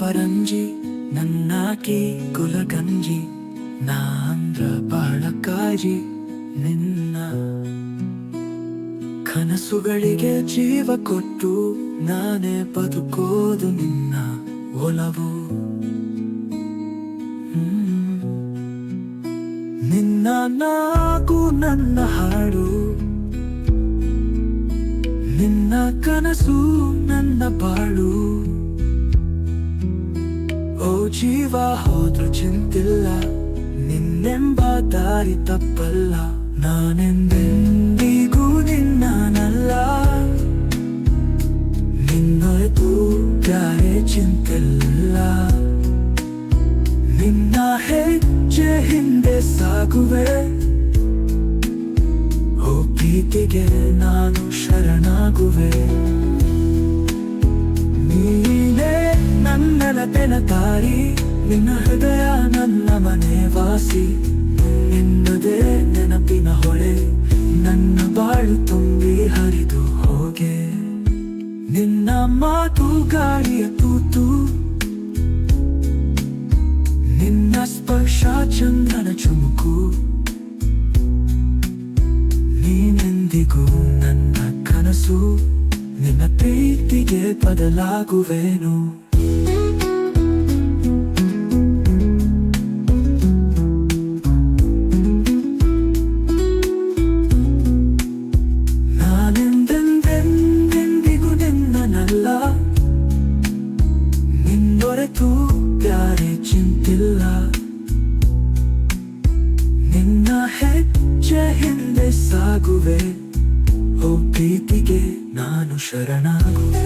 ಪರಂಜಿ ನನ್ನಾಕಿ ಕುಲಗಂಜಿ ನಾಂದ್ರ ಬಾಳ ಕಾಜಿ ನಿನ್ನ ಕನಸುಗಳಿಗೆ ಜೀವ ಕೊಟ್ಟು ನಾನೇ ಬದುಕೋದು ನಿನ್ನ ಒಲವು ನಿನ್ನ ನಾಕು ನನ್ನ ಹಾಡು ನಿನ್ನ ಕನಸು ನನ್ನ ಬಾಳು ಓ ಜೀವ ಹೋದ್ರು ಚಿಂತಿಲ್ಲ ನಿನ್ನೆಂಬ ದಾರಿ ತಪ್ಪಲ್ಲ ನಾನೆಂದೆಂದಿಗೂ ನಿನ್ನನಲ್ಲ ನಿನ್ನೊರೆತು ಯಾರೇ ಚಿಂತಿಲ್ಲ ನಿನ್ನ ಹೆಜ್ಜೆ ಹಿಂದೆ ಸಾಗುವೆ ಓ ಪ್ರೀತಿಗೆ ನಾನು ಶರಣಾಗುವೆ ನೀನೇ ನನ್ನ ನೆನಪಾರಿ ನಿನ್ನ ಹೃದಯ ನನ್ನ ಮನೆ ವಾಸಿ ನಿನ್ನದೇ ನೆನಪಿನ ಹೊಳೆ ನನ್ನ ಬಾಳು ತುಂಬಿ ಹರಿದು ಹೋಗೆ ನಿನ್ನ ಮಾತು ಗಾಳಿಯ ತೂತು ನಿನ್ನ ಸ್ಪರ್ಶ ಚಂದನ ಚುಮುಕು ನೀನೆಂದಿಗೂ ನನ್ನ ಕನಸು ನಿನ್ನ ಪ್ರೀತಿಗೆ ಬದಲಾಗುವೆನು ನಾನೆಂದೆಂದೆಂದಿಗೂ ನಿನ್ನನಲ್ಲ ನಿನ್ನೊರೆತು ಯಾರೇ ಚಿಂತಿಲ್ಲ ನಿನ್ನ ಹೆಜ್ಜೆ ಹಿಂದೆ ಸಾಗುವೆ ಓ ಪ್ರೀತಿಗೆ ನಾನು ಶರಣಾಗುವೆ